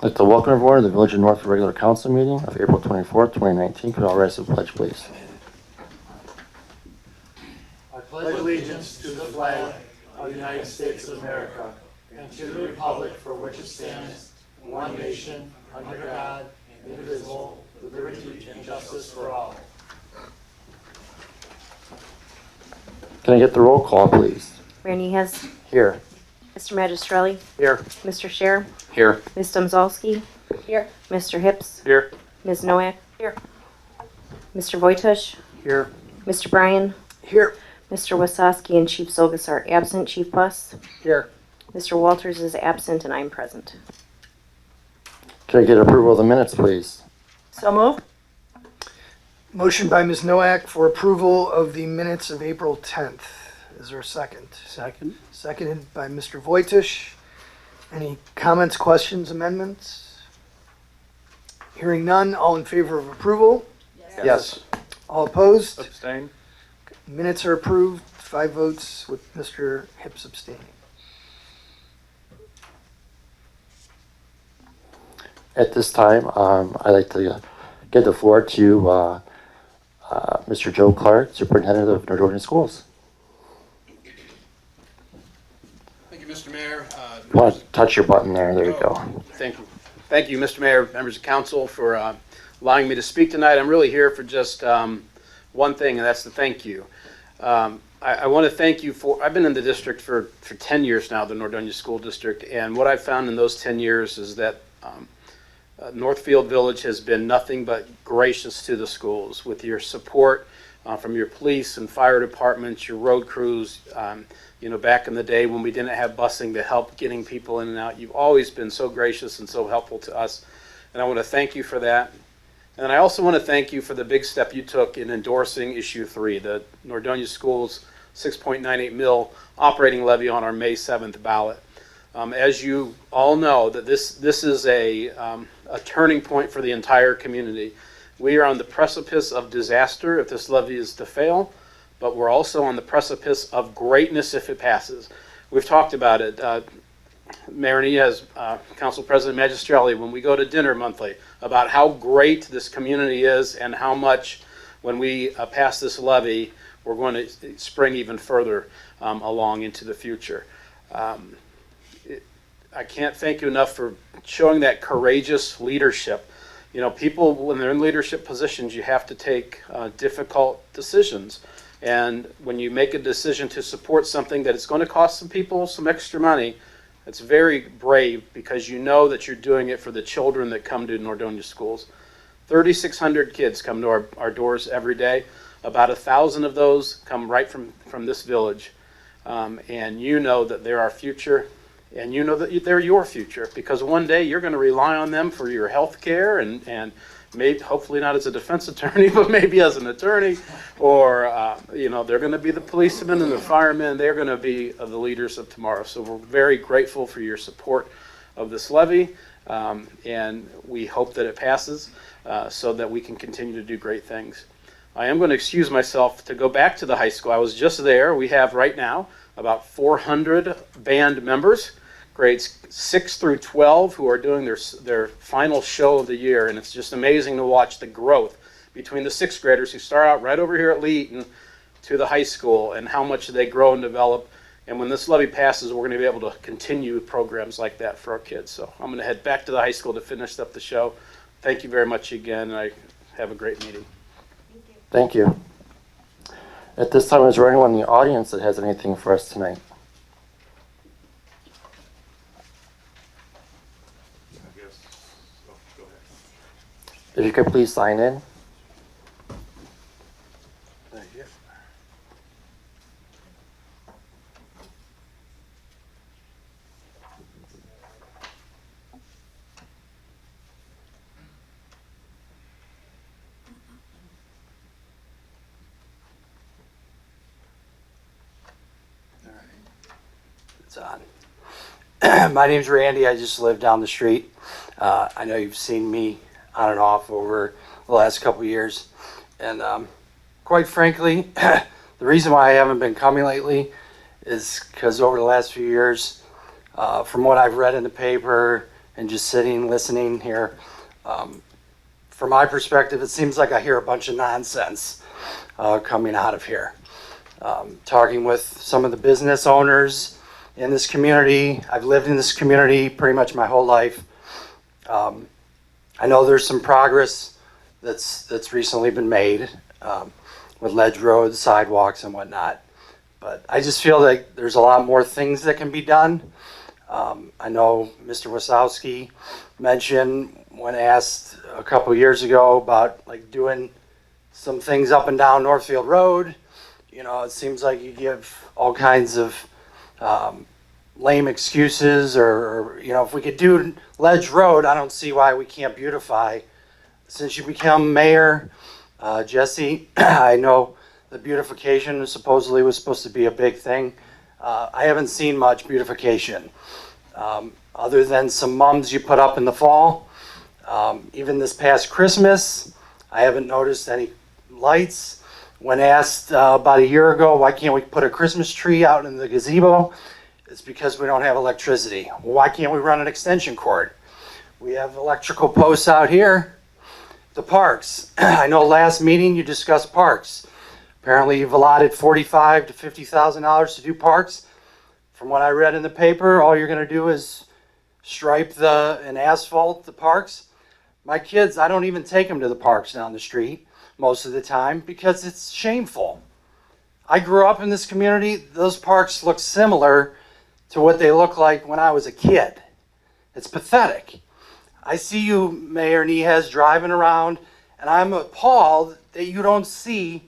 I'd like to welcome everyone to the Village of Northfield regular council meeting of April 24th, 2019. Could all rise to the pledge, please? I pledge allegiance to the flag of the United States of America and to the republic for which it stands, one nation, under God, indivisible, with liberty and justice for all. Can I get the roll call, please? Mayor Niehaus, Here. Mr. Magistrelli, Here. Mr. Scher, Here. Ms. Domzalski, here, Mr. Hips, Here. Ms. Nowak, here, Mr. Wojtusz, Here. Mr. Bryan, Here. Mr. Wasowski, and Chief Zogas are absent. Chief Buss, Here. Mr. Walters is absent, and I'm present. Can I get approval of the minutes, please? So moved. Motion by Ms. Nowak for approval of the minutes of April 10th. Is there a second? Second. Seconded by Mr. Wojtusz. Any comments, questions, amendments? Hearing none, all in favor of approval? Yes. All opposed? Abstain. Minutes are approved, 5 votes with Mr. Hips abstaining. At this time, I'd like to give the floor to Mr. Joe Clark, Superintendent of Northfield Schools. Thank you, Mr. Mayor. You want to touch your button there? There you go. Thank you. Thank you, Mr. Mayor, members of council, for allowing me to speak tonight. I'm really here for just one thing, and that's to thank you. I want to thank you for, I've been in the district for 10 years now, the Nordonia School District, and what I've found in those 10 years is that Northfield Village has been nothing but gracious to the schools with your support from your police and fire departments, your road crews. You know, back in the day when we didn't have busing to help getting people in and out, you've always been so gracious and so helpful to us. And I want to thank you for that. And I also want to thank you for the big step you took in endorsing issue 3, the Nordonia Schools 6.98 mil operating levy on our May 7th ballot. As you all know, that this is a turning point for the entire community. We are on the precipice of disaster if this levy is to fail, but we're also on the precipice of greatness if it passes. We've talked about it. Mayor Niehaus, Council President Magistrelli, when we go to dinner monthly, about how great this community is and how much, when we pass this levy, we're going to spring even further along into the future. I can't thank you enough for showing that courageous leadership. You know, people, when they're in leadership positions, you have to take difficult decisions. And when you make a decision to support something that it's going to cost some people some extra money, it's very brave because you know that you're doing it for the children that come to Nordonia schools. 3,600 kids come to our doors every day. About 1,000 of those come right from this village. And you know that they're our future. And you know that they're your future because one day you're going to rely on them for your health care and maybe, hopefully not as a defense attorney, but maybe as an attorney, or, you know, they're going to be the policemen and the firemen. They're going to be the leaders of tomorrow. So we're very grateful for your support of this levy, and we hope that it passes so that we can continue to do great things. I am going to excuse myself to go back to the high school. I was just there. We have right now about 400 band members, grades 6 through 12, who are doing their final show of the year, and it's just amazing to watch the growth between the 6th graders who start out right over here at Lee Eaton to the high school and how much they grow and develop. And when this levy passes, we're going to be able to continue programs like that for our kids. So I'm going to head back to the high school to finish up the show. Thank you very much again, and I have a great meeting. Thank you. At this time, is there anyone in the audience that has anything for us tonight? If you could please sign in. It's on. My name's Randy. I just live down the street. I know you've seen me on and off over the last couple of years. And quite frankly, the reason why I haven't been coming lately is because over the last few years, from what I've read in the paper and just sitting, listening here. From my perspective, it seems like I hear a bunch of nonsense coming out of here. Talking with some of the business owners in this community. I've lived in this community pretty much my whole life. I know there's some progress that's recently been made with ledge roads, sidewalks, and whatnot. But I just feel like there's a lot more things that can be done. I know Mr. Wasowski mentioned when asked a couple years ago about like doing some things up and down Northfield Road. You know, it seems like you give all kinds of lame excuses, or you know, if we could do Ledge Road, I don't see why we can't beautify. Since you become mayor, Jesse, I know the beautification supposedly was supposed to be a big thing. I haven't seen much beautification, other than some mums you put up in the fall. Even this past Christmas, I haven't noticed any lights. When asked about a year ago, why can't we put a Christmas tree out in the gazebo? It's because we don't have electricity. Well, why can't we run an extension cord? We have electrical posts out here. The parks. I know last meeting you discussed parks. Apparently you've allotted $45,000 to $50,000 to do parks. From what I read in the paper, all you're going to do is stripe and asphalt the parks. My kids, I don't even take them to the parks down the street most of the time because it's shameful. I grew up in this community. Those parks look similar to what they looked like when I was a kid. It's pathetic. I see you, Mayor Niehez, driving around, and I'm appalled that you don't see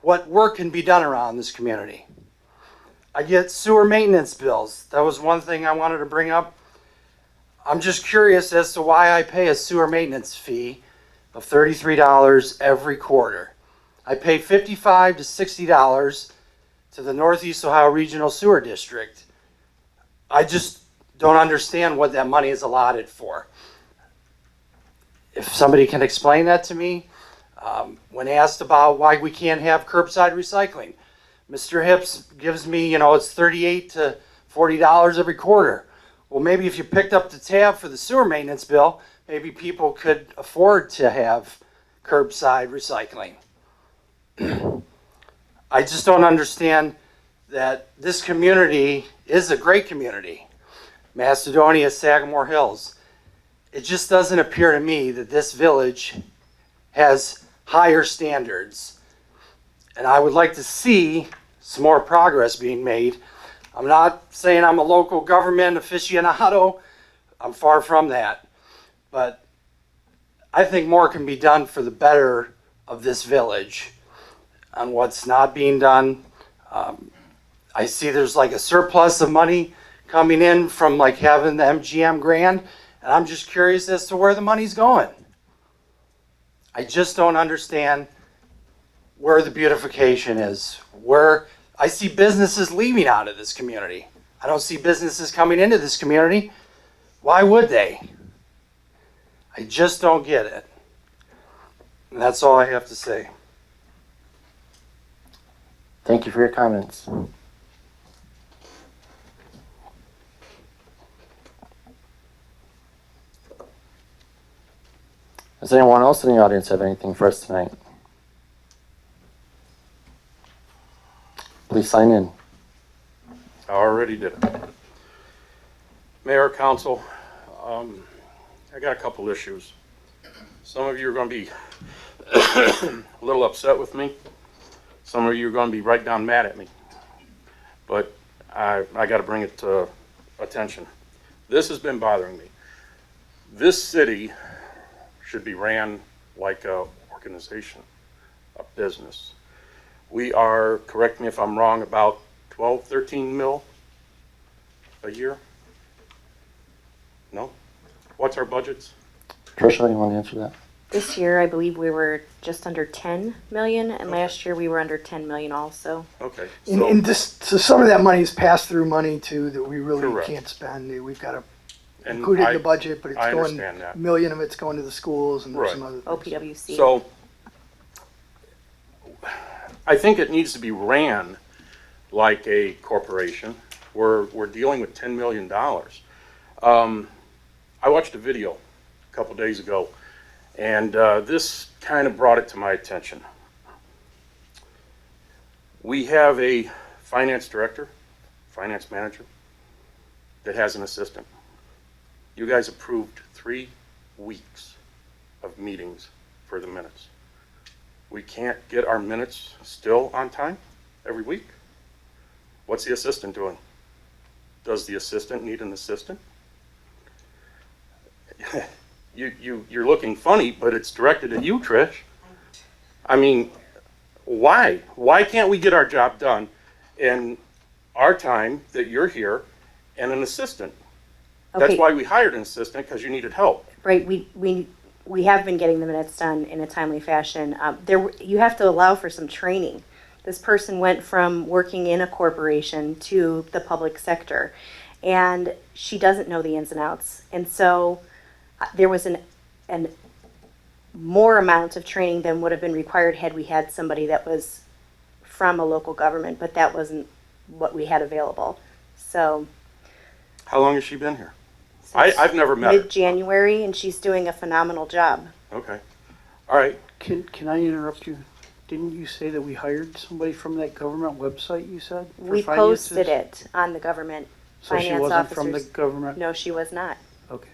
what work can be done around this community. I get sewer maintenance bills. That was one thing I wanted to bring up. I'm just curious as to why I pay a sewer maintenance fee of $33 every quarter. I pay $55 to $60 to the Northeast Ohio Regional Sewer District. I just don't understand what that money is allotted for. If somebody can explain that to me. When asked about why we can't have curbside recycling, Mr. Hips gives me, it's $38 to $40 every quarter. Well, maybe if you picked up the tab for the sewer maintenance bill, maybe people could afford to have curbside recycling. I just don't understand that this community is a great community. Macedonia, Sagamore Hills. It just doesn't appear to me that this village has higher standards. And I would like to see some more progress being made. I'm not saying I'm a local government aficionado. I'm far from that. But I think more can be done for the better of this village on what's not being done. I see there's like a surplus of money coming in from like having the MGM grant, and I'm just curious as to where the money's going. I just don't understand where the beautification is. Where I see businesses leaving out of this community. I don't see businesses coming into this community. Why would they? I just don't get it. And that's all I have to say. Thank you for your comments. Does anyone else in the audience have anything for us tonight? Please sign in. I already did it. Mayor, Council, I got a couple issues. Some of you are going to be a little upset with me. Some of you are going to be right down mad at me. But I got to bring it to attention. This has been bothering me. This city should be ran like a organization, a business. We are, correct me if I'm wrong, about 12, 13 mil a year? No? What's our budgets? Tricia, you want to answer that? This year, I believe we were just under 10 million, and last year we were under 10 million also. Okay. So some of that money is pass-through money too that we really Correct. can't spend. We've got to and include it in I- the budget, but it's I going, understand that. a million of it's going to the schools and there's Right. some other things. OPWC. So I think it needs to be ran like a corporation. We're dealing with $10 million. I watched a video a couple days ago, and this kind of brought it to my attention. We have a finance director, finance manager, that has an assistant. You guys approved 3 weeks of meetings for the minutes. We can't get our minutes still on time every week? What's the assistant doing? Does the assistant need an assistant? You're looking funny, but it's directed at you, Trish. I mean, why? Why can't we get our job done in our time that you're here and an assistant? That's Okay. why we hired an assistant, because you needed help. Right, we have been getting the minutes done in a timely fashion. You have to allow for some training. This person went from working in a corporation to the public sector, and she doesn't know the ins and outs. And so there was an more amount of training than would have been required had we had somebody that was from a local government, but that wasn't what we had available. So How long has she been here? I've never met her. mid-January, and she's doing a phenomenal job. Okay. All right. Can I interrupt you? Didn't you say that we hired somebody from that government website you said? for We finances? posted it on the government So she finance wasn't from the officers. government? No, she was not. Okay.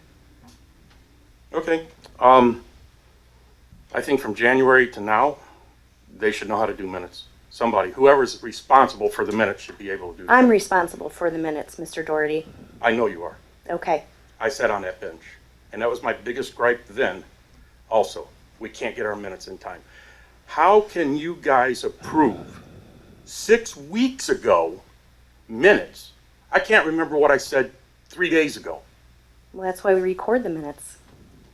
Okay. I think from January to now, they should know how to do minutes. Somebody, whoever's responsible for the minutes should be able to do that. I'm responsible for the minutes, Mr. Doherty. I know you are. Okay. I sat on that bench, and that was my biggest gripe then also. We can't get our minutes in time. How can you guys approve 6 weeks ago minutes? I can't remember what I said 3 days ago. Well, that's why we record the minutes.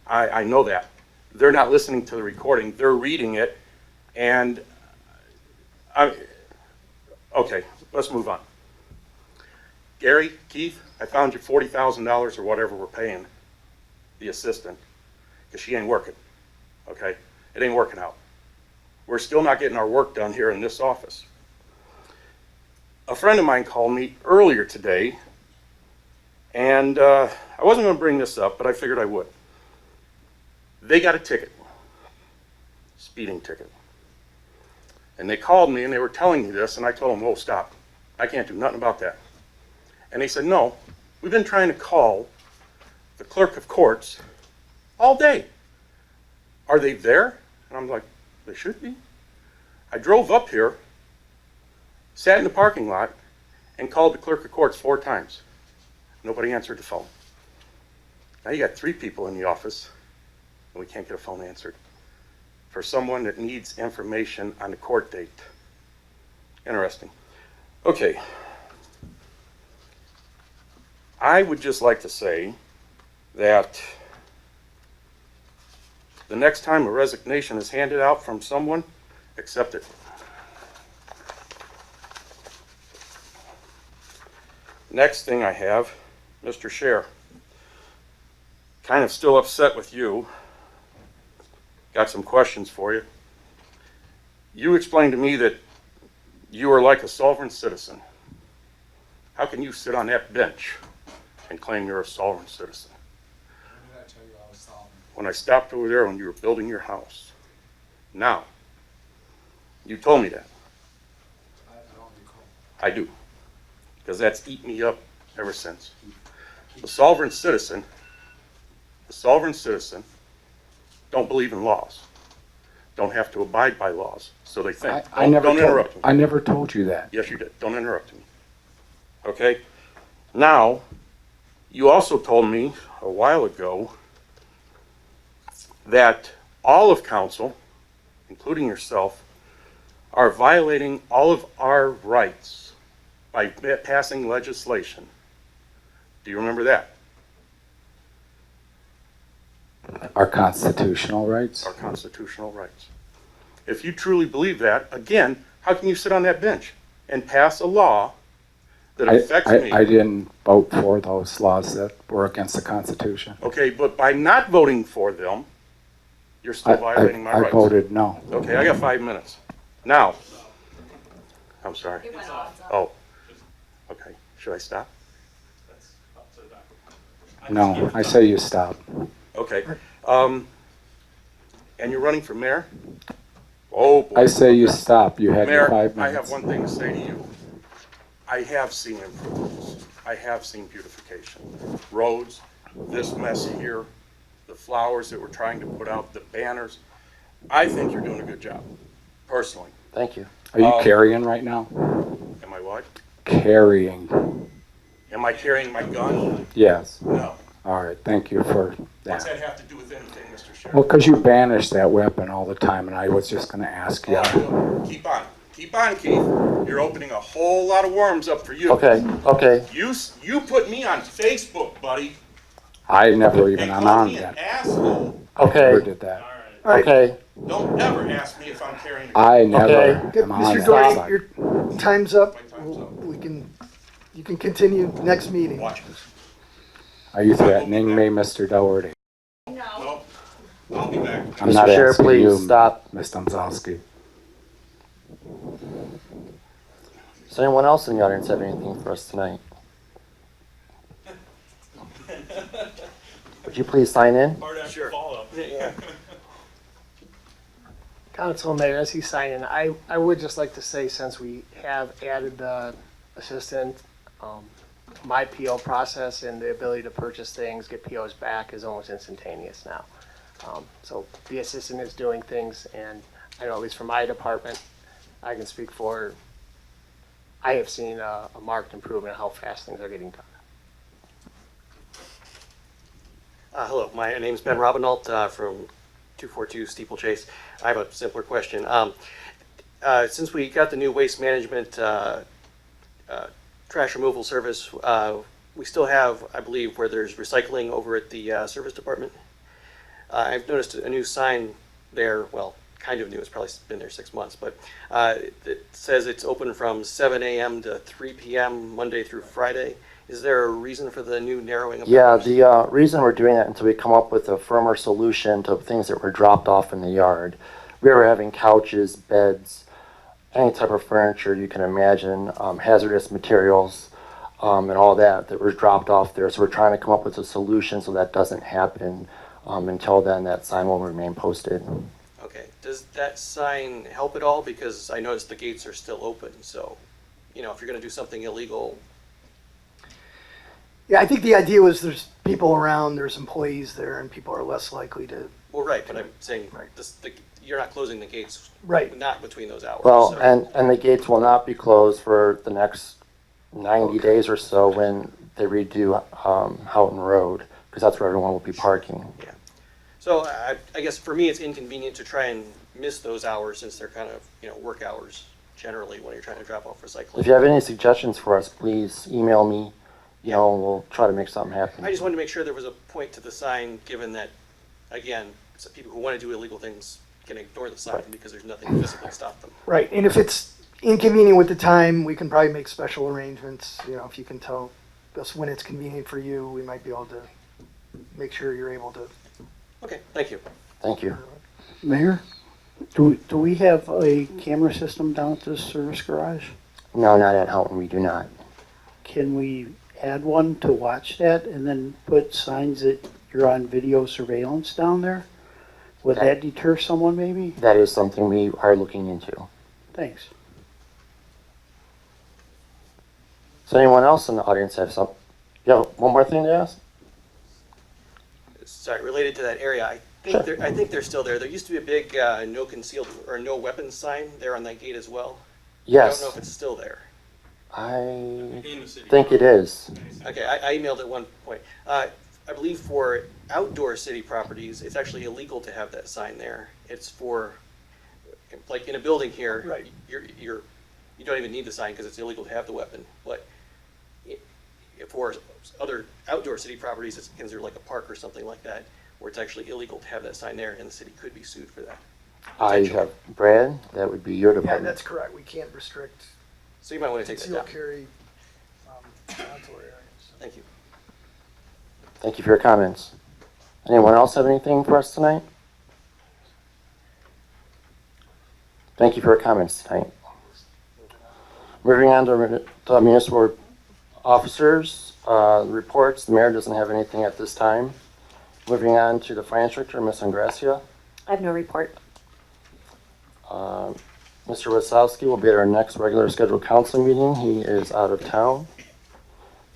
I know that. They're not listening to the recording, they're reading it, and okay, let's move on. Gary, Keith, I found you $40,000 or whatever we're paying the assistant, because she ain't working, okay? It ain't working out. We're still not getting our work done here in this office. A friend of mine called me earlier today, and I wasn't going to bring this up, but I figured I would. They got a ticket, speeding ticket. And they called me and they were telling me this, and I told them, whoa, stop. I can't do nothing about that. And they said, no, we've been trying to call the clerk of courts all day. Are they there? And I'm like, they should be. I drove up here, sat in the parking lot, and called the clerk of courts 4 times. Nobody answered the phone. Now you got 3 people in the office, and we can't get a phone answered for someone that needs information on the court date. Interesting. Okay. I would just like to say that the next time a resignation is handed out from someone, accept it. Next thing I have, Mr. Scher. Kind of still upset with you. Got some questions for you. You explained to me that you are like a sovereign citizen. How can you sit on that bench and claim you're a sovereign citizen? When did I tell you I was sovereign? When I stopped over there when you were building your house. Now, you told me that. I don't recall. I do. Because that's eaten me up ever since. The sovereign citizen don't believe in laws. Don't have to abide by laws. So they think. I never don't interrupt told, me. I never told you that. Yes, you did. Don't interrupt me. Okay? Now, you also told me a while ago that all of council, including yourself, are violating all of our rights by passing legislation. Do you remember that? Our constitutional rights. Our constitutional rights. If you truly believe that, again, how can you sit on that bench and pass a law that affects me? I didn't vote for those laws that were against the Constitution. Okay, but by not voting for them, you're still violating my rights. I voted no. Okay, I got 5 minutes. Now, I'm sorry. Oh, okay. Should I stop? No, I say you stop. Okay. And you're running for mayor? Oh, boy. I say you Okay. stop. You have your Mayor, 5 I minutes. have one thing to say to you. I have seen improvements. I have seen beautification. Roads, this mess here, the flowers that we're trying to put out, the banners. I think you're doing a good job, personally. Thank you. Are you carrying right now? Am I what? Carrying. Am I carrying my gun? Yes. No. All right. Thank you for What's that. that have to do with anything, Mr. Sheriff? Well, because you banish that weapon all the time, and I was just going to ask you. Keep on. Keep on, Keith. You're opening a whole lot of worms up for you. Okay, okay. You put me on Facebook, buddy, I never even and am called on me an that. asshole. Never Okay, did that. All right. okay. Don't ever ask me if I'm carrying a gun. I never Okay. am on Mr. that Doherty, side. your time's up. My time's up. You can continue next meeting. Watch this. Are you threatening me, Mr. Doherty? No, I'll be back. I'm Mr. not Sheriff, asking please you, stop. Ms. Domzowski. Does anyone else in the audience have anything for us tonight? Would you please sign in? Sure. Council Mayor, as he's signing, I would just like to say, since we have added the assistant, my PO process and the ability to purchase things, get POs back is almost instantaneous now. So the assistant is doing things, and I know at least for my department, I can speak for, I have seen a marked improvement in how fast things are getting done. Hello, my name's Ben Robinault from 242 Steeplechase. I have a simpler question. Since we got the new waste management trash removal service, we still have, I believe, where there's recycling over at the service department. I've noticed a new sign there, well, kind of new, it's probably been there 6 months, but it says it's open from 7 a.m. to 3 p.m. Monday through Friday. Is there a reason for the new narrowing of Yeah, hours? the reason we're doing that until we come up with a firmer solution to things that were dropped off in the yard. We were having couches, beds, any type of furniture you can imagine, hazardous materials, and all that was dropped off there. So we're trying to come up with a solution so that doesn't happen. Until then, that sign will remain posted. Okay, does that sign help at all? Because I noticed the gates are still open, so, you know, if you're gonna do something illegal, Yeah, I think the idea was there's people around, there's employees there, and people are less likely to. well, right, but I'm saying, you're not closing the gates. Right. Not between those hours. Well, so- and the gates will not be closed for the next 90 days or so when they redo Houghton Road, because that's where everyone will be parking. Yeah. So I guess for me, it's inconvenient to try and miss those hours since they're kind of, you know, work hours generally when you're trying to drop off recycling. If you have any suggestions for us, please email me, and we'll try to make something happen. I just wanted to make sure there was a point to the sign, given that, again, some people who want to do illegal things can ignore the sign because there's nothing to physically stop them. Right, and if it's inconvenient with the time, we can probably make special arrangements. You know, if you can tell us when it's convenient for you, we might be able to make sure you're able to. Okay, thank you. Thank you. Mayor, do we have a camera system down at this service garage? No, not at Houghton, we do not. Can we add one to watch that and then put signs that you're on video surveillance down there? Would that deter someone maybe? That is something we are looking into. Thanks. Does anyone else in the audience have some? You have one more thing to ask? Sorry, related to that area, I Sure. think they're still there. There used to be a big no concealed or no weapons sign there on that gate as well. I Yes, don't know if it's still there. I think it is. Okay, I emailed at one point. I believe for outdoor city properties, it's actually illegal to have that sign there. It's for, like in a building here, Right. you don't even need the sign because it's illegal to have the weapon. But for other outdoor city properties, it's considered like a park or something like that, where it's actually illegal to have that sign there, and the city could be sued for that. I have, Brad, that would be your Yeah, department. that's correct. We can't restrict So you might want to take that concealed down. carry outdoor areas. Thank you. Thank you for your comments. Anyone else have anything for us tonight? Thank you for your comments tonight. Moving on to municipal officers, Reports, the mayor doesn't have anything at this time. Moving on to the finance director, Ms. Ingracia. I have no report. Mr. Wasowski will be at our next regular scheduled council meeting. He is out of town.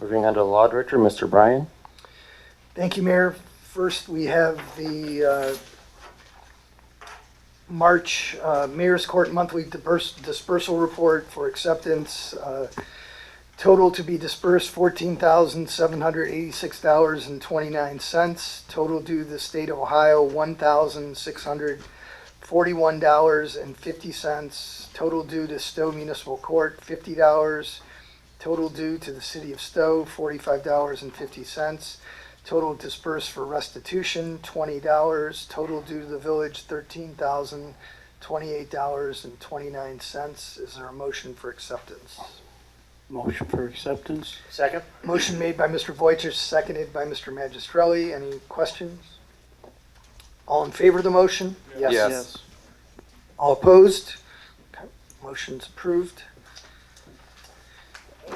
Moving on to the law director, Mr. Bryan. Thank you, Mayor. First, we have the March Mayor's Court Monthly Dispersal Report for acceptance. Total to be dispersed, $14,786.29. Total due the state of Ohio, $1,641.50. Total due to Stowe Municipal Court, $50. Total due to the city of Stowe, $45.50. Total dispersed for restitution, $20. Total due to the village, $13,028.29. Is there a motion for acceptance? Motion for acceptance? Second? Motion made by Mr. Voicher, seconded by Mr. Magistrelli. Any questions? All in favor of the motion? Yes. All opposed? Okay, motion's approved.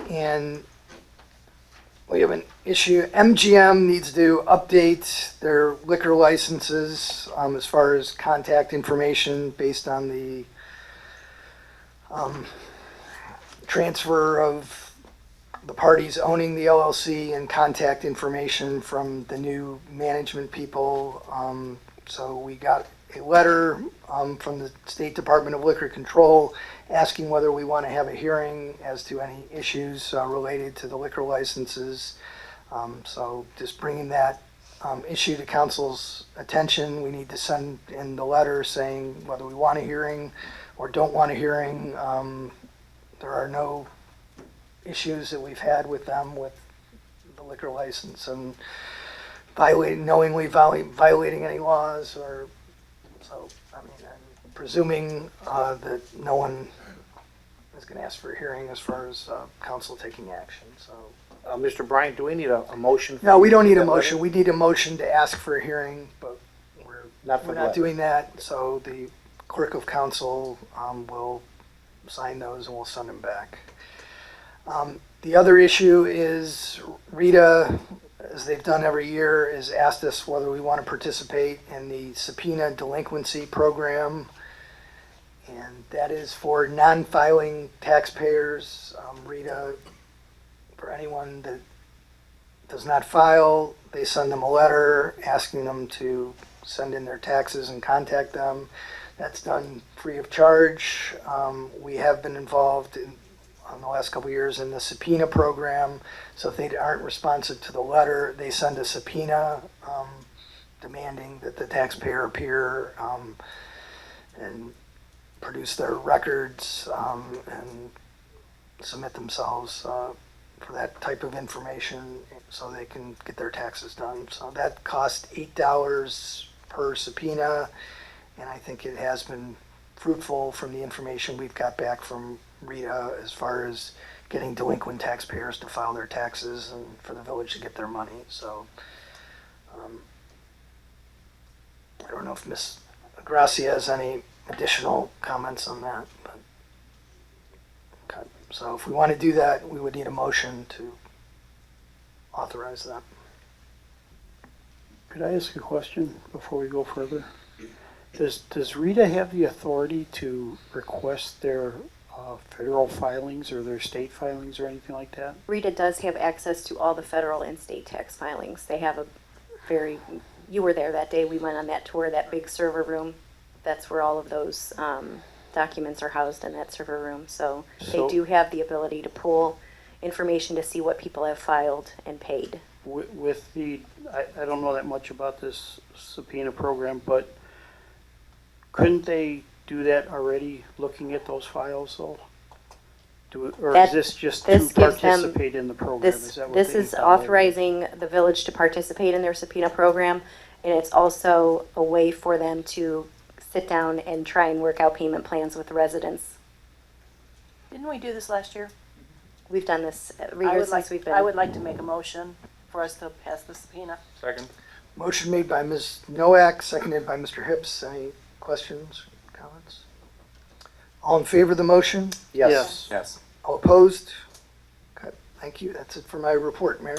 And we have an issue. MGM needs to update their liquor licenses as far as contact information based on the transfer of the parties owning the LLC and contact information from the new management people. So we got a letter from the State Department of Liquor Control asking whether we want to have a hearing as to any issues related to the liquor licenses. So just bringing that issue to council's attention, we need to send in the letter saying whether we want a hearing or don't want a hearing. There are no issues that we've had with them with the liquor license and knowingly violating any laws or so. I mean, I'm presuming that no one is going to ask for a hearing as far as council taking action. So Mr. Bryant, do we need a motion? no, we don't need a that motion. letter? We need a motion to ask for a hearing, but Not for we're the not letter. doing that. So the clerk of council will sign those and we'll send them back. The other issue is Rita, as they've done every year, has asked us whether we want to participate in the subpoena delinquency program. And that is for non-filing taxpayers. Rita, for anyone that does not file, they send them a letter asking them to send in their taxes and contact them. That's done free of charge. We have been involved in the last couple of years in the subpoena program. So if they aren't responsive to the letter, they send a subpoena demanding that the taxpayer appear and produce their records and submit themselves for that type of information so they can get their taxes done. So that costs $8 per subpoena, and I think it has been fruitful from the information we've got back from Rita as far as getting delinquent taxpayers to file their taxes and for the village to get their money. So I don't know if Ms. Gracia has any additional comments on that. But, okay. So if we want to do that, we would need a motion to authorize that. Could I ask a question before we go further? Does Rita have the authority to request their federal filings or their state filings or anything like that? Rita does have access to all the federal and state tax filings. They have a very, you were there that day, we went on that tour, that big server room. That's where all of those documents are housed in that server room. So they So- do have the ability to pull information to see what people have filed and paid. With the, I don't know that much about this subpoena program, but couldn't they do that already, looking at those files though? Or That- is this just this to gives them- participate in the program? This, Is that what this they is thought? authorizing the village to participate in their subpoena program, and it's also a way for them to sit down and try and work out payment plans with residents. Didn't we do this last year? We've done this, I Rita, would like, since we've been. I would like to make a motion for us to pass the subpoena. Second. Motion made by Ms. Noack, seconded by Mr. Hips. Any questions, comments? All in favor of the motion? Yes. Yes. All opposed? Okay, Thank you. That's it for my report, Mayor.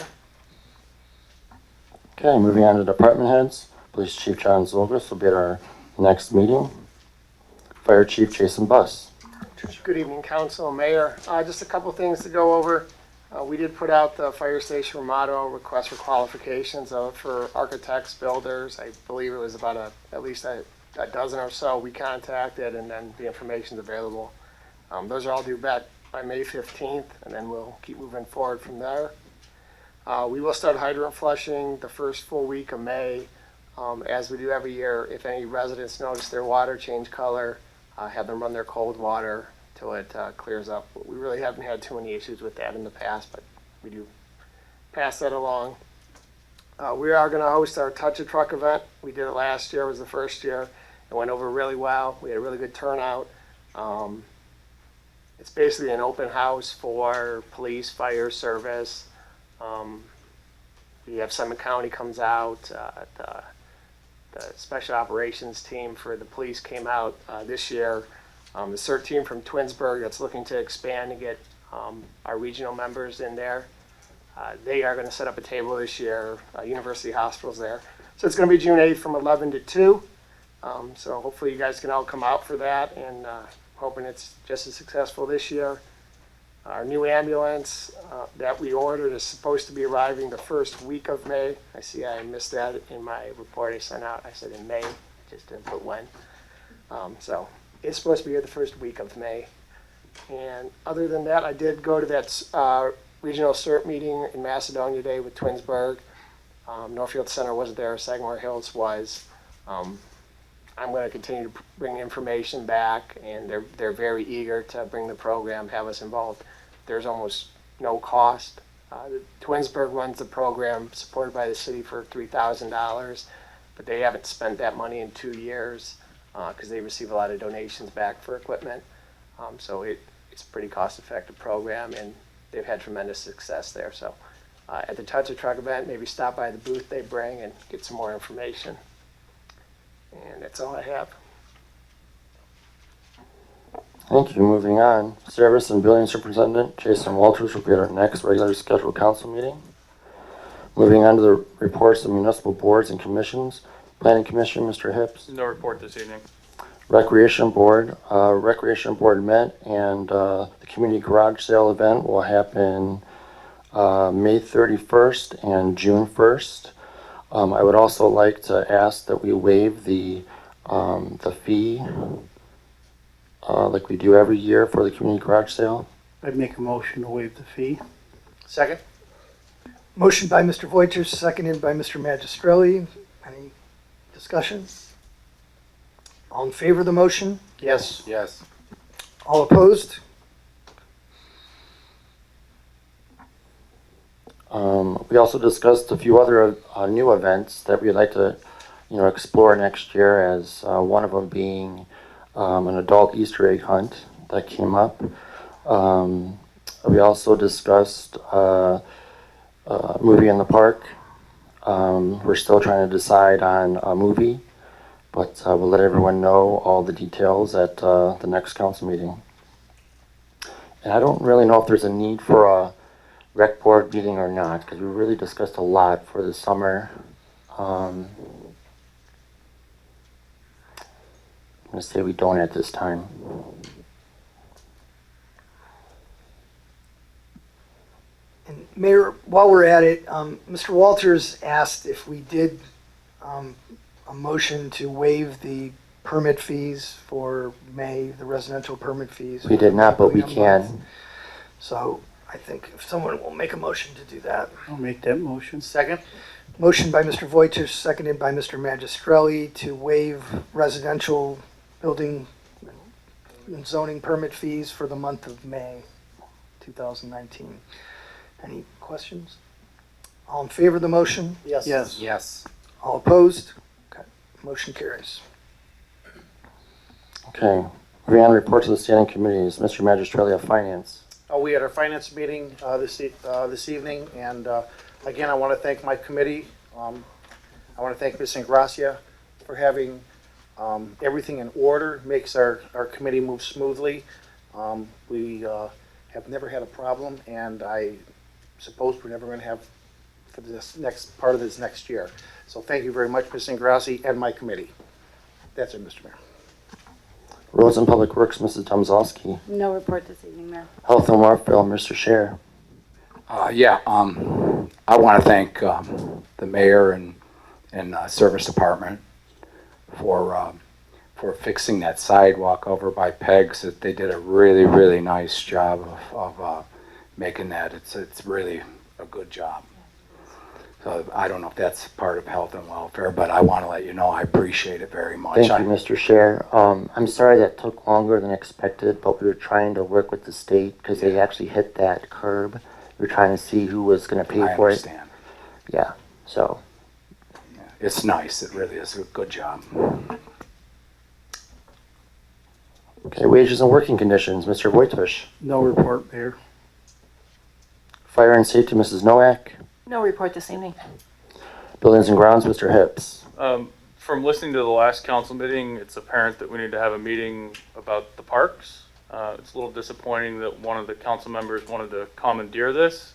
Okay, moving on to department heads. Police Chief John Zolgis will be at our next meeting. Fire Chief Jason Buss. Good evening, council and mayor. Just a couple things to go over. We did put out the fire station remodel request for qualifications for architects, builders. I believe it was about at least a dozen or so we contacted, and then the information's available. Those are all due back by May 15th, and then we'll keep moving forward from there. We will start hydrant flushing the first full week of May. As we do every year, if any residents notice their water change color, have them run their cold water till it clears up. We really haven't had too many issues with that in the past, but we do pass that along. We are going to host our Touch a Truck event. We did it last year, it was the first year. It went over really well. We had a really good turnout. It's basically an open house for police, fire service. We have Summit County comes out. The special operations team for the police came out this year. The CERT team from Twinsburg that's looking to expand and get our regional members in there. They are going to set up a table this year. University Hospital's there. So it's going to be June 8th from 11 to 2. So hopefully you guys can all come out for that, and hoping it's just as successful this year. Our new ambulance that we ordered is supposed to be arriving the first week of May. I see I missed that in my report I sent out. I said in May, just didn't put when. So it's supposed to be here the first week of May. And other than that, I did go to that regional CERT meeting in Macedonia today with Twinsburg. Northfield Center wasn't there, Sagamore Hills was. I'm going to continue to bring information back, and they're very eager to bring the program, have us involved. There's almost no cost. Twinsburg runs the program supported by the city for $3,000, but they haven't spent that money in 2 years because they receive a lot of donations back for equipment. So it's a pretty cost-effective program, and they've had tremendous success there. So at the Touch a Truck event, maybe stop by the booth they bring and get some more information. And that's all I have. Thank you. Moving on. Service and Building Superintendent Jason Walters will be at our next regularly scheduled council meeting. Moving on to the reports of municipal boards and commissions. Planning Commission, Mr. Hips. No report this evening. Recreation Board. Recreation Board met, and the community garage sale event will happen May 31st and June 1st. I would also like to ask that we waive the fee like we do every year for the community garage sale. I'd make a motion to waive the fee. Second? Motion by Mr. Voiters, seconded by Mr. Magistrelli. Any discussion? All in favor of the motion? Yes. Yes. All opposed? We also discussed a few other new events that we'd like to, explore next year. As one of them being an adult Easter egg hunt that came up. We also discussed a movie in the park. We're still trying to decide on a movie, but we'll let everyone know all the details at the next council meeting. And I don't really know if there's a need for a rec board meeting or not, because we really discussed a lot for the summer. I'm going to say we don't at this time. And Mayor, while we're at it, Mr. Walters asked if we did a motion to waive the permit fees for May, the residential permit fees. We did not, but we can. So I think if someone will make a motion to do that. I'll make that motion. Second? Motion by Mr. Voiters, seconded by Mr. Magistrelli to waive residential building and zoning permit fees for the month of May 2019. Any questions? All in favor of the motion? Yes. Yes. Yes. All opposed? Okay, motion carries. Okay. Moving on to reports of the standing committees. Mr. Magistrelli of Finance. We had our finance meeting this evening, and again, I want to thank my committee. I want to thank Ms. Ingracia for having everything in order, makes our committee move smoothly. We have never had a problem, and I suppose we're never going to have for this next part of this next year. So thank you very much, Ms. Ingrassi, and my committee. That's it, Mr. Mayor. Roads and Public Works, Mrs. Domzowski. No report this evening, Mayor. Health and Welfare, Mr. Scher. I want to thank the mayor and service department for fixing that sidewalk over by Pegs. They did a really, really nice job of making that. It's really a good job. So I don't know if that's part of health and welfare, but I want to let you know I appreciate it very much. Thank you, Mr. Scher. I'm sorry that took longer than expected, but we were trying to work with the state because they actually hit that curb. We were trying to see who was going to pay I for understand. it. Yeah, so. It's nice. It really is a good job. Okay, wages and working conditions, Mr. Wojtusz. No report, Mayor. Fire and safety, Mrs. Nowak. No report this evening. Buildings and grounds, Mr. Hips. From listening to the last council meeting, it's apparent that we need to have a meeting about the parks. It's a little disappointing that one of the council members wanted to commandeer this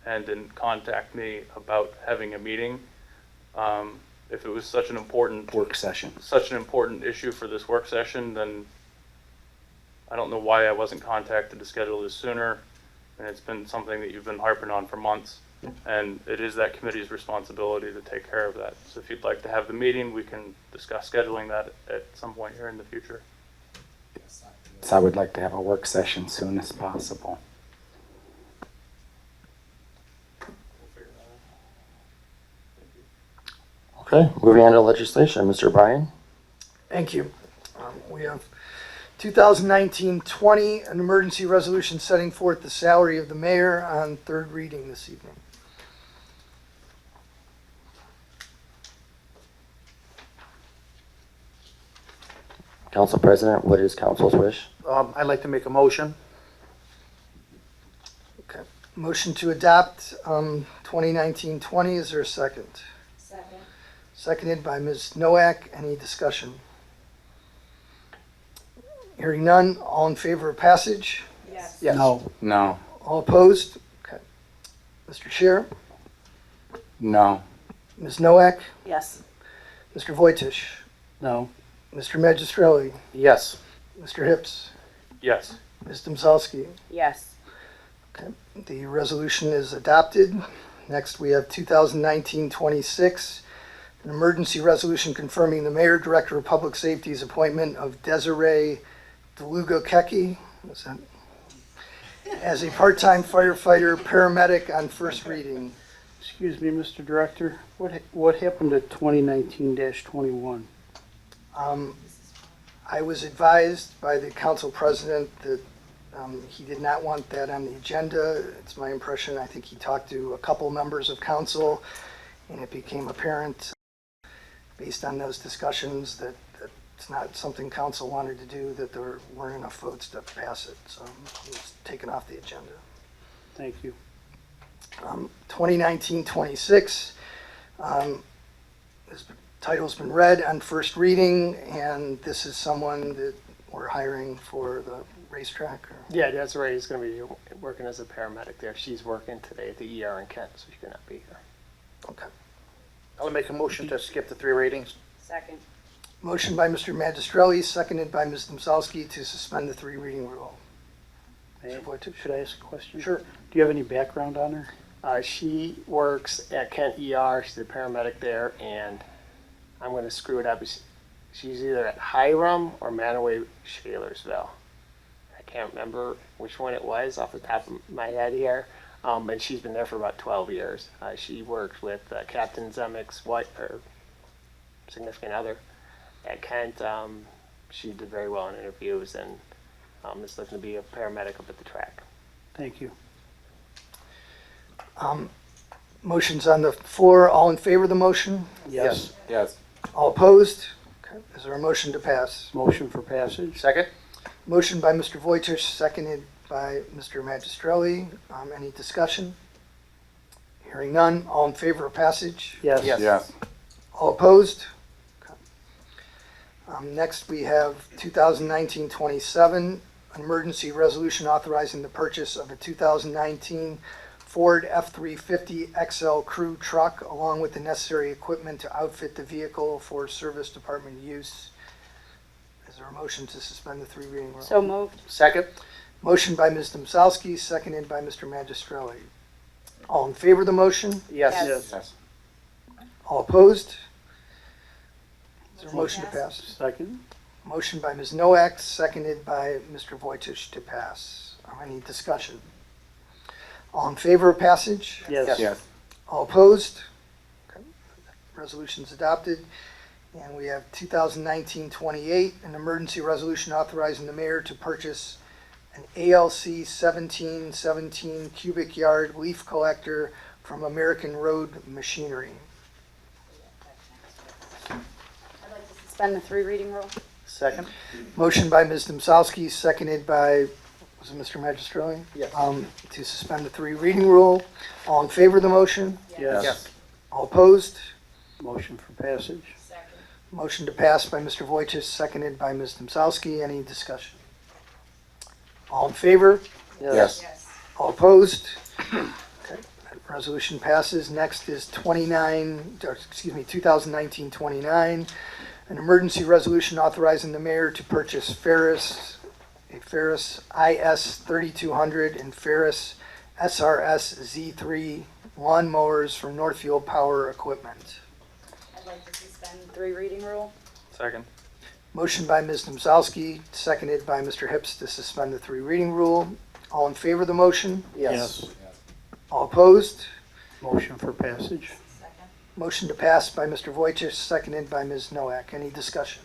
and didn't contact me about having a meeting. If it was such an important issue for this work session, then I don't know why I wasn't contacted to schedule this sooner. And it's been something that you've been harping on for months. And it is that committee's responsibility to take care of that. So if you'd like to have the meeting, we can discuss scheduling that at some point here in the future. So I would like to have a work session soon as possible. Okay, moving on to legislation, Mr. Bryan. Thank you. We have 2019-20, an emergency resolution setting forth the salary of the mayor on third reading this evening. Council President, what is council's wish? I'd like to make a motion. Okay. Motion to adopt 2019-20. Is there a second? Second. Seconded by Ms. Nowak. Any discussion? Hearing none. All in favor of passage? Yes. Yes. No. All opposed? Okay. Mr. Scher? No. Ms. Nowak? Yes. Mr. Wojtusz? No. Mr. Magistrelli? Yes. Mr. Hips? Yes. Ms. Domzowski? Yes. Okay. The resolution is adopted. Next, we have 2019-26, an emergency resolution confirming the Mayor, Director of Public Safety's appointment of Desiree DeLugo-Kecke as a part-time firefighter paramedic on first reading. Excuse me, Mr. Director, what happened to 2019-21? I was advised by the council president that he did not want that on the agenda. It's my impression. I think he talked to a couple members of council, and it became apparent based on those discussions that it's not something council wanted to do, that there weren't enough votes to pass it. So it was taken off the agenda. Thank you. 2019-26. This title's been read on first reading, and this is someone that we're hiring for the racetrack. Yeah, Desiree is going to be working as a paramedic there. She's working today at the ER in Kent, so she cannot be here. Okay. I'll make a motion to skip the three readings. Second. Motion by Mr. Magistrelli, seconded by Ms. Domzowski to suspend the three reading rule. Should I ask a question? Sure. Do you have any background on her? She works at Kent ER. She's a paramedic there, and I'm going to screw it up. She's either at Hiram or Manaway Shalersville. I can't remember which one it was off the top of my head here. And she's been there for about 12 years. She worked with Captain Zemek's wife, or significant other, at Kent. She did very well in interviews and is looking to be a paramedic up at the track. Thank you. Motion's on the floor. All in favor of the motion? Yes. Yes. All opposed? Okay. Is there a motion to pass? Motion for passage. Second? Motion by Mr. Wojtusz, seconded by Mr. Magistrelli. Any discussion? Hearing none. All in favor of passage? Yes. Yes. All opposed? Okay. Next, we have 2019-27, an emergency resolution authorizing the purchase of a 2019 Ford F-350 XL crew truck along with the necessary equipment to outfit the vehicle for service department use. Is there a motion to suspend the three reading rule? So moved. Second? Motion by Ms. Domzowski, seconded by Mr. Magistrelli. All in favor of the motion? Yes. Yes. Yes. All opposed? Is there a motion to pass? Second? Motion by Ms. Noack, seconded by Mr. Vojtish to pass. Any discussion? All in favor of passage? Yes. Yes. All opposed? Okay. Resolution's adopted. And we have 2019-28, an emergency resolution authorizing the mayor to purchase an ALC 1717 cubic yard leaf collector from American Road Machinery. I'd like to suspend the three reading rule. Second? Motion by Ms. Domzowski, seconded by, was it Mr. Magistrelli? Yes. To suspend the three reading rule. All in favor of the motion? Yes. All opposed? Motion for passage? Motion to pass by Mr. Vojtish, seconded by Ms. Domzowski. Any discussion? All in favor? Yes. All opposed? Okay, that resolution passes. Next is 2019-29, an emergency resolution authorizing the mayor to purchase a Ferris IS 3200 and Ferris SRS Z3 lawn mowers from Northfield Power Equipment. I'd like to suspend the three reading rule. Second. Motion by Ms. Domzowski, seconded by Mr. Hips to suspend the three reading rule. All in favor of the motion? Yes. All opposed? Motion for passage? Motion to pass by Mr. Vojtish, seconded by Ms. Noack. Any discussion?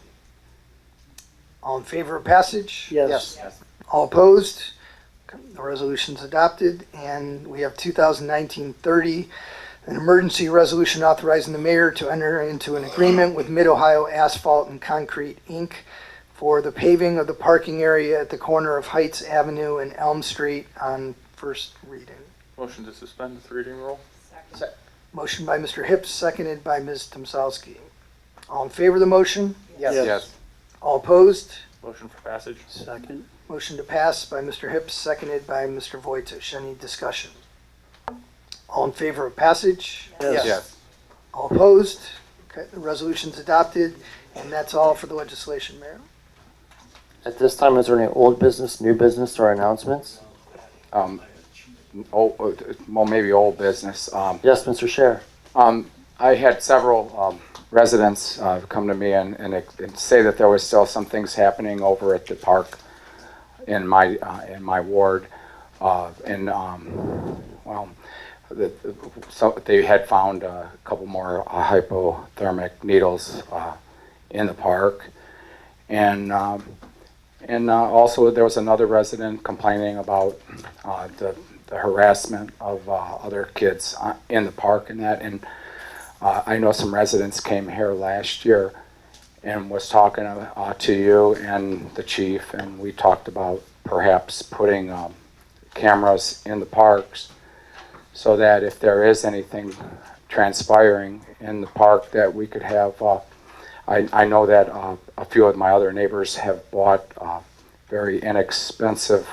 All in favor of passage? Yes. All opposed? Okay, the resolution's adopted. And we have 2019-30, an emergency resolution authorizing the mayor to enter into an agreement with Mid-Ohio Asphalt and Concrete, Inc. for the paving of the parking area at the corner of Heights Avenue and Elm Street on first reading. Motion to suspend the three reading rule. Motion by Mr. Hips, seconded by Ms. Tomsowski. All in favor of the motion? Yes. All opposed? Motion for passage. Second? Motion to pass by Mr. Hips, seconded by Mr. Vojtish. Any discussion? All in favor of passage? Yes. All opposed? Okay, the resolution's adopted, and that's all for the legislation, Mayor. At this time, is there any old business, new business, or announcements? Well, maybe old business. Yes, Mr. Scher. I had several residents come to me and say that there was still some things happening over at the park in my ward, so they had found a couple more hypothermic needles in the park, and also there was another resident complaining about the harassment of other kids in the park and that. And I know some residents came here last year and was talking to you and the chief, and we talked about perhaps putting cameras in the parks so that if there is anything transpiring in the park that we could have, I know that a few of my other neighbors have bought very inexpensive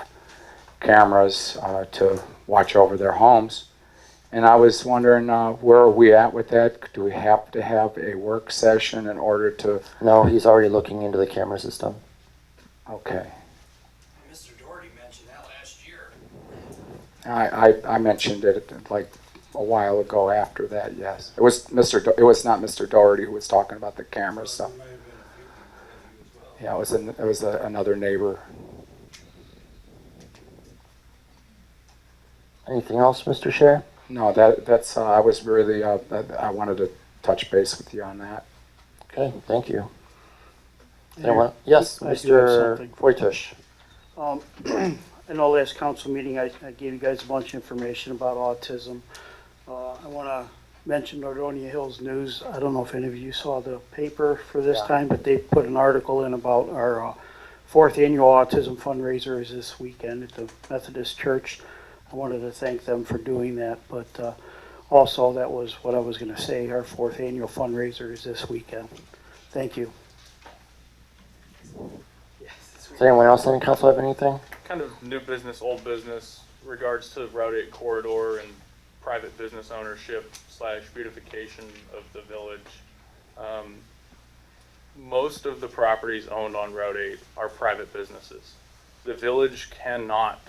cameras to watch over their homes. And I was wondering, where are we at with that? Do we have to have a work session in order to? No, he's already looking into the camera system. Okay. Mr. Doherty mentioned that last year. I mentioned it like a while ago after that, yes. It was it was not Mr. Doherty who was talking about the camera stuff. Yeah, it was another neighbor. Anything else, Mr. Scher? No, that's I was really I wanted to touch base with you on that. Okay, thank you. Anyone? Yes, I do have Mr. something. Vojtish. In the last council meeting, I gave you guys a bunch of information about autism. I want to mention Nordonia Hills News. I don't know if any of you saw the paper for this time, but they put an article in about our fourth annual autism fundraiser is this weekend at the Methodist Church. I wanted to thank them for doing that, but also that was what I was going to say. Our fourth annual fundraiser is this weekend. Thank you. Does anyone else on the council have anything? Kind of new business, old business, regards to Route 8 corridor and private business ownership / beautification of the village. Most of the properties owned on Route 8 are private businesses. The village cannot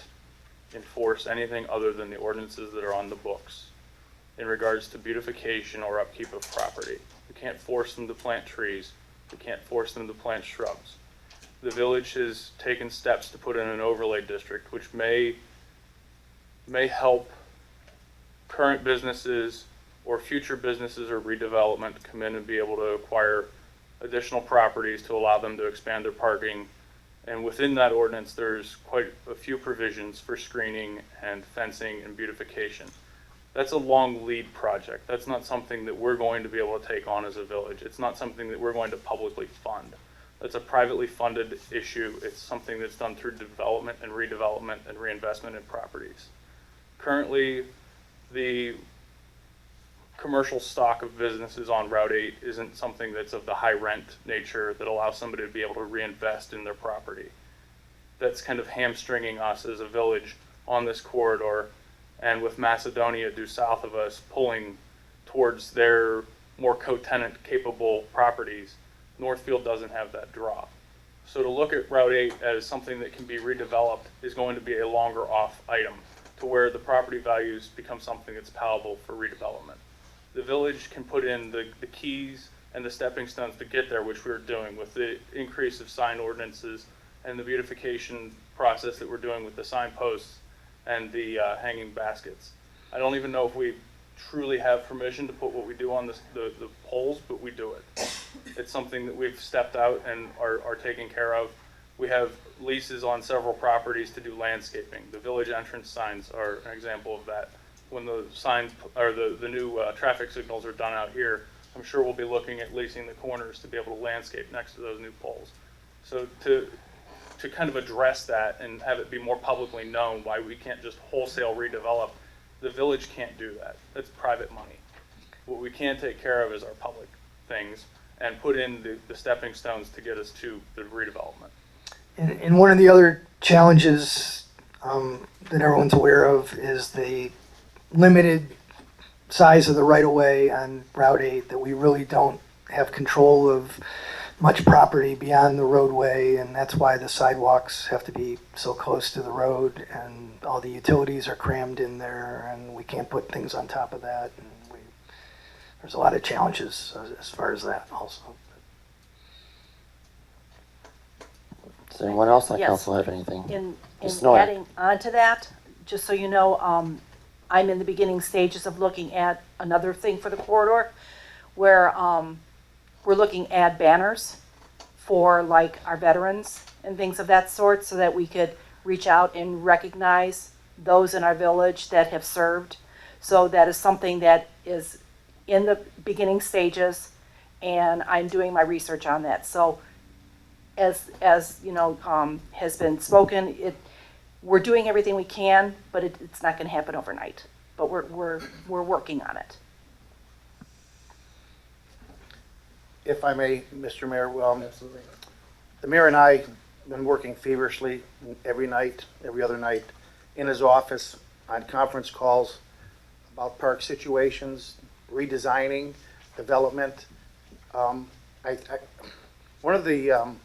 enforce anything other than the ordinances that are on the books in regards to beautification or upkeep of property. We can't force them to plant trees. We can't force them to plant shrubs. The village has taken steps to put in an overlay district, which may help current businesses or future businesses or redevelopment come in and be able to acquire additional properties to allow them to expand their parking. And within that ordinance, there's quite a few provisions for screening and fencing and beautification. That's a long lead project. That's not something that we're going to be able to take on as a village. It's not something that we're going to publicly fund. That's a privately funded issue. It's something that's done through development and redevelopment and reinvestment in properties. Currently, the commercial stock of businesses on Route 8 isn't something that's of the high rent nature that allows somebody to be able to reinvest in their property. That's kind of hamstringing us as a village on this corridor, and with Macedonia due south of us pulling towards their more co-tenant capable properties, Northfield doesn't have that draw. So to look at Route 8 as something that can be redeveloped is going to be a longer off item to where the property values become something that's palatable for redevelopment. The village can put in the keys and the stepping stones to get there, which we're doing with the increase of sign ordinances and the beautification process that we're doing with the signposts and the hanging baskets. I don't even know if we truly have permission to put what we do on the poles, but we do it. It's something that we've stepped out and are taking care of. We have leases on several properties to do landscaping. The village entrance signs are an example of that. When the signs or the new traffic signals are done out here, I'm sure we'll be looking at leasing the corners to be able to landscape next to those new poles. So to kind of address that and have it be more publicly known why we can't just wholesale redevelop, the village can't do that. That's private money. What we can take care of is our public things and put in the stepping stones to get us to the redevelopment. And one of the other challenges that everyone's aware of is the limited size of the right-of-way on Route 8, that we really don't have control of much property beyond the roadway, and that's why the sidewalks have to be so close to the road, and all the utilities are crammed in there, and we can't put things on top of that. And there's a lot of challenges as far as that also. Does anyone else on Yes. council have anything? In Ms. Noy. adding on to that, just so you know, I'm in the beginning stages of looking at another thing for the corridor where we're looking at banners for like our veterans and things of that sort so that we could reach out and recognize those in our village that have served. So that is something that is in the beginning stages, and I'm doing my research on that. So as you know, has been spoken, we're doing everything we can, but it's not going to happen overnight. But we're working on it. If I may, Mr. Mayor, absolutely. The mayor and I have been working feverishly every night, every other night, in his office on conference calls about park situations, redesigning, development. One of the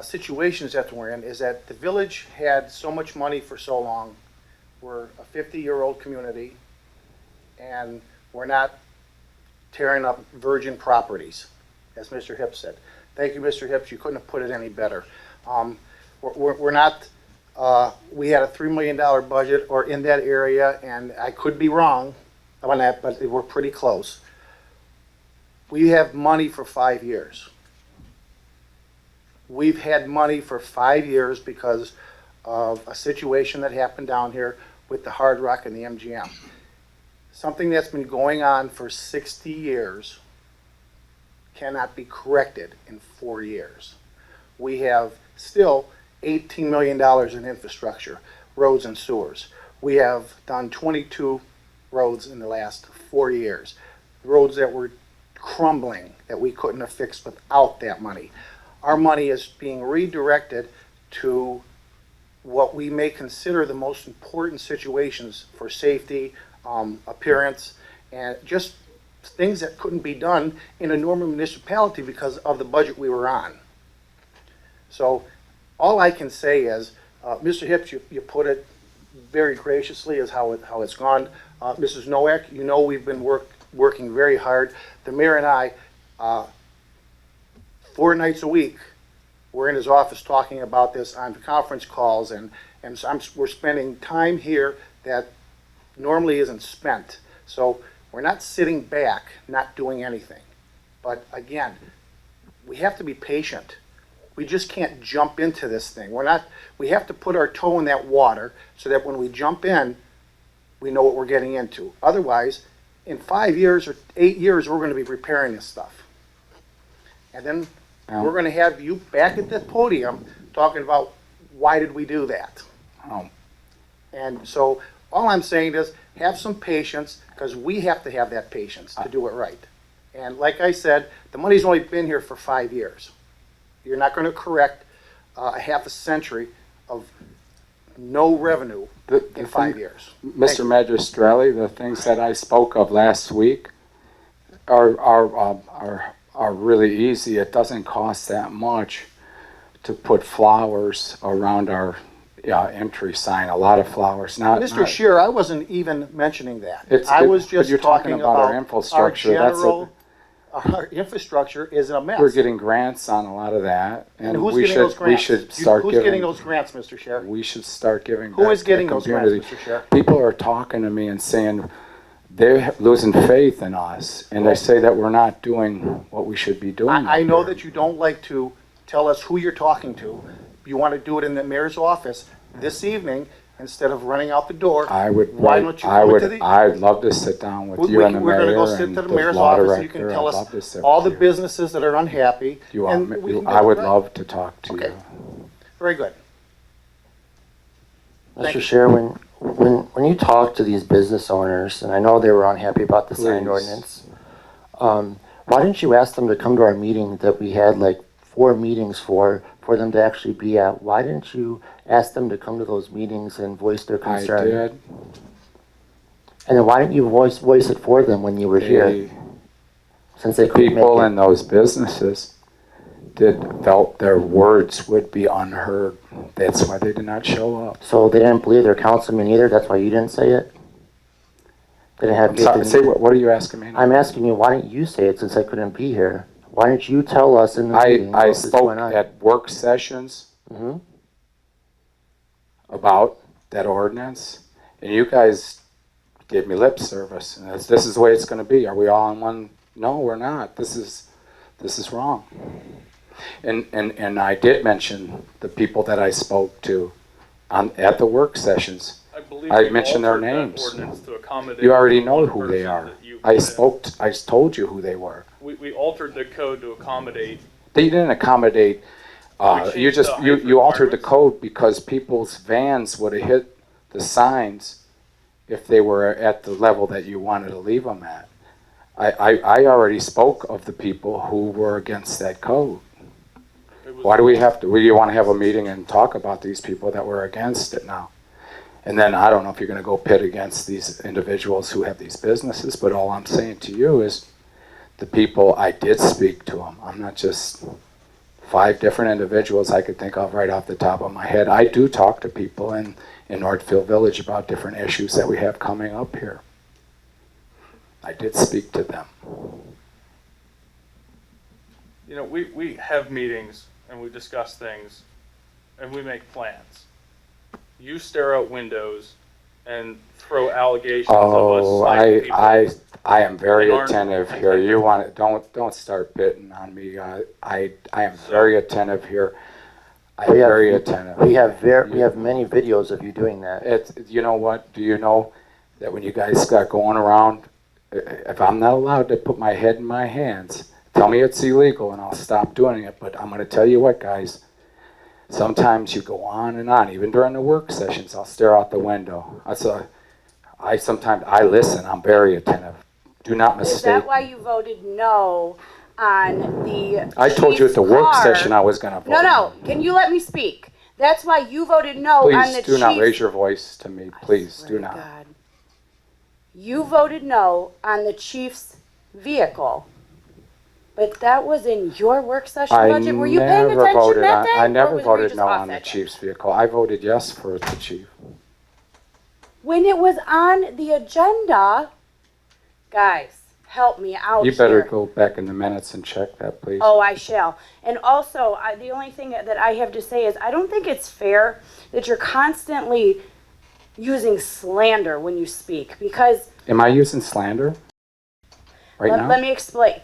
situations that we're in is that the village had so much money for so long. We're a 50-year-old community, and we're not tearing up virgin properties, as Mr. Hips said. Thank you, Mr. Hips. You couldn't have put it any better. We're not, we had a $3 million budget or in that area, and I could be wrong on that, but we're pretty close. We have money for 5 years. We've had money for 5 years because of a situation that happened down here with the Hard Rock and the MGM. Something that's been going on for 60 years cannot be corrected in 4 years. We have still $18 million in infrastructure, roads and sewers. We have done 22 roads in the last 4 years. Roads that were crumbling that we couldn't have fixed without that money. Our money is being redirected to what we may consider the most important situations for safety, appearance, and just things that couldn't be done in a normal municipality because of the budget we were on. So all I can say is, Mr. Hips, you put it very graciously as how it's gone. Mrs. Nowak, you know we've been working very hard. The mayor and I, 4 nights a week, we're in his office talking about this on conference calls, and so we're spending time here that normally isn't spent. So we're not sitting back, not doing anything. But again, we have to be patient. We just can't jump into this thing. We have to put our toe in that water so that when we jump in, we know what we're getting into. Otherwise, in 5 years or 8 years, we're going to be repairing this stuff. And then we're going to have you back at the podium talking about why did we do that. And so all I'm saying is have some patience, because we have to have that patience to do it right. And like I said, the money's only been here for 5 years. You're not going to correct a half a century of no revenue in 5 years. Mr. Magistrelli, the things that I spoke of last week are really easy. It doesn't cost that much to put flowers around our entry sign. A lot of flowers. Mr. Scheer, I wasn't even mentioning that. I was but just you're talking about our infrastructure. Our infrastructure is a mess. We're getting grants on a lot of that, and who's getting those grants? Who's getting those grants, Mr. Scheer? We should start giving. Who is getting those grants, Mr. Scheer? People are talking to me and saying they're losing faith in us, and they say that we're not doing what we should be doing. I know that you don't like to tell us who you're talking to. You want to do it in the mayor's office this evening instead of running out the door. Why don't you come into the? I'd love to sit down with you and the mayor. We're going to go sit to the mayor's office so you can tell us all the businesses that are unhappy. I would love to talk to you. Very good. Mr. Chair, when you talk to these business owners, and I know they were unhappy about the sign ordinance, why didn't you ask them to come to our meeting that we had like 4 meetings for them to actually be at? Why didn't you ask them to come to those meetings and voice their concern? I did. And then why didn't you voice it for them when you were here? Since they couldn't people make it. in those businesses felt their words would be unheard. That's why they did not show up. So they didn't believe their councilman either? That's why you didn't say it? They didn't have faith in Say what are you asking me? I'm asking you, why didn't you say it since I couldn't be here? Why didn't you tell us in the meeting? I spoke at work sessions about that ordinance, and you guys gave me lip service. And this is the way it's going to be. Are we all on one? No, we're not. This is wrong. And I did mention the people that I spoke to at the work sessions. I mentioned their names. You already know who they are. I told you who they were. We altered the code to accommodate. They didn't accommodate. You altered the code because people's vans would have hit the signs if they were at the level that you wanted to leave them at. I already spoke of the people who were against that code. Why do we have to? You want to have a meeting and talk about these people that were against it now? And then I don't know if you're going to go pit against these individuals who have these businesses, but all I'm saying to you is the people, I did speak to them. I'm not just 5 different individuals I could think of right off the top of my head. I do talk to people in Northfield Village about different issues that we have coming up here. I did speak to them. You know, we have meetings and we discuss things and we make plans. You stare out windows and throw allegations of us citing people. I am very attentive here. You want don't start bitting on me. I am very attentive here. I'm very attentive. We have many videos of you doing that. You know what? Do you know that when you guys start going around, if I'm not allowed to put my head in my hands, tell me it's illegal and I'll stop doing it. But I'm going to tell you what, guys. Sometimes you go on and on, even during the work sessions. I'll stare out the window. Sometimes I listen. I'm very attentive. Do not mistake. Is that why you voted no on the? I told you at the work car? session I was going to vote. No. Can you let me speak? That's why you voted no on the Please do not raise chief's. your voice to me. Please do not. God. You voted no on the chief's vehicle. But that was in your work session I budget. Were you paying never attention voted that on, day? I or never were you voted just no off on the that day? chief's vehicle. I voted yes for the chief. When it was on the agenda, guys, help me out You better here. go back in the minutes and check that, please. Oh, I shall. And also, the only thing that I have to say is I don't think it's fair that you're constantly using slander when you speak because Am I using slander right now? let me explain.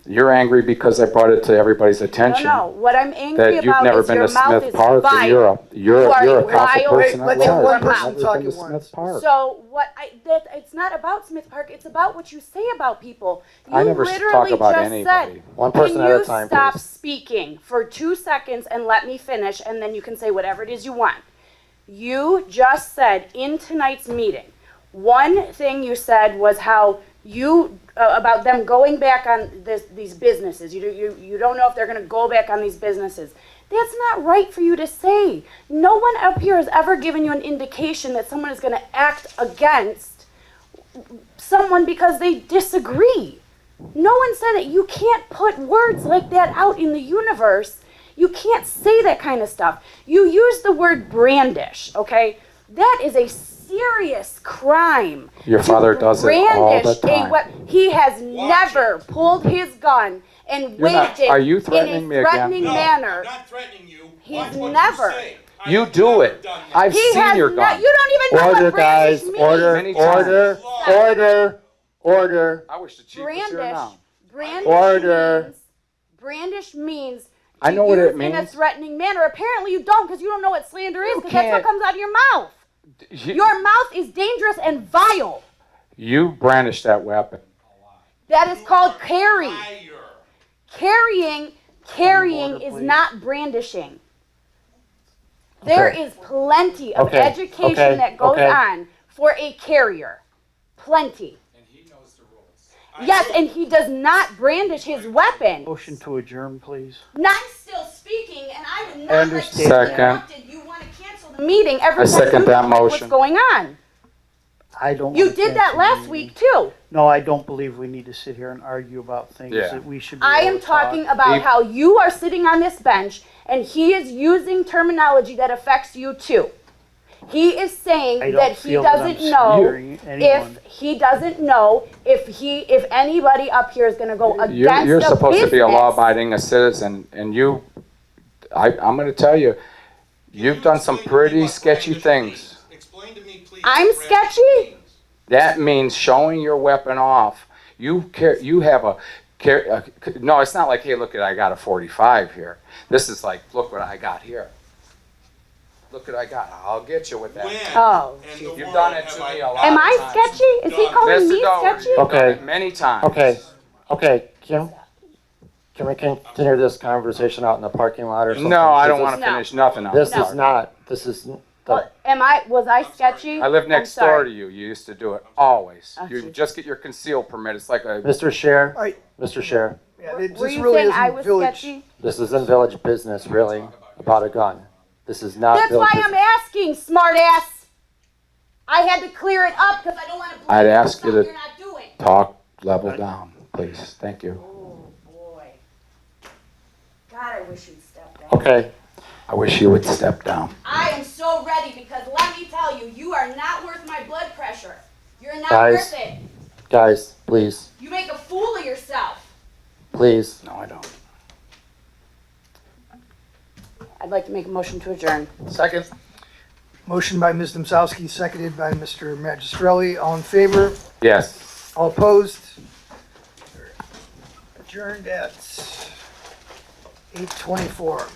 You're angry because I brought it to everybody's attention. No, what I'm angry That you've about never is been your to mouth Smith is Park and vile. you're You are a a council vile person at let's have large. one You've person never talk been to at Smith once. Park. So it's not about Smith Park. It's about what you say about people. You I never literally talk about just anybody. said, One person "Can at a you time, stop please." speaking for 2 seconds and let me finish, and then you can say whatever it is you want." You just said in tonight's meeting, one thing you said was how you about them going back on these businesses. You don't know if they're going to go back on these businesses. That's not right for you to say. No one up here has ever given you an indication that someone is going to act against someone because they disagree. No one said that. You can't put words like that out in the universe. You can't say that kind of stuff. You use the word brandish, okay? That is a serious crime. Your to father does it all the brandish a time. He has never pulled his gun and You're not- waved it are you in threatening a me again? threatening manner. I'm not threatening you. He's Watch what never. You say. I You have do never it. done that. I've He seen has your not. gun. You don't even know Order, what brandish guys. means. Order, Many times. order. I wish the chief was here now. Order. Brandish means I to know what use it in a means. threatening manner. Apparently you don't, because you don't know what slander is, You because that's what can't- comes out of your mouth. Your mouth is dangerous and vile. You brandished that weapon. That is called carry. Liar. Carrying order, is please. not brandishing. There Okay. is plenty of Okay, education okay, that goes okay. on for a carrier. Plenty. And he knows the rules. Yes, and he does not brandish his weapon. Motion to adjourn, please. I'm still speaking, and I would not I like to be understand that. interrupted. You want to cancel the meeting every I time second you that don't like what's motion. going on. I don't. You wanna did that cancel the last meeting. week too. No, I don't believe we need to sit here and argue about things Yeah. that we should be I able am to talk. talking about He- how you are sitting on this bench and he is using terminology that affects you too. He is saying I don't that he feel that doesn't I'm know smearing anyone. if anybody up here is going to go against You're a supposed to be a business. law-abiding citizen, and I'm going to tell you, you've done some Explain to me pretty what sketchy brandish things. means. Explain to me, please. I'm what brandish sketchy? means. That means showing your weapon off. You have no, it's not like, hey, look, I got a 45 here. This is like, look what I got here. Look what I got. I'll get you with that. When Oh, in the You've world done it have to I me a lot Am of I times. sketchy? Is he Done. calling Mr. me Doherty, sketchy? you've done Okay. it many times. Okay, can we continue this conversation out in the parking lot or something? No, I don't This want is- to finish nothing else. This is not, this is, Was I sketchy? I live I'm next sorry. door to you. You used to do it always. Oh, You geez. just get your concealed permit. It's like a. Mr. Share, All right, Mr. Share, yeah, Were this you really saying isn't I was village. sketchy? this isn't village business really about a gun. This is not That's village why I'm business. asking, smartass. I had to clear it up because I don't want to blame I'd you for ask you something to you're not doing. Talk level down, please. Thank you. Oh, boy. God, I wish you'd step down. Okay, I wish you would step down. I am so ready because let me tell you, you are not worth my blood pressure. You're not Guys. worth it. guys, please, You make a fool of yourself. please. No, I don't. I'd like to make a motion to adjourn. Second. Motion by Ms. Domzowski, seconded by Mr. Magistrelli. All in favor? Yes. All opposed? Adjourned at 8:24.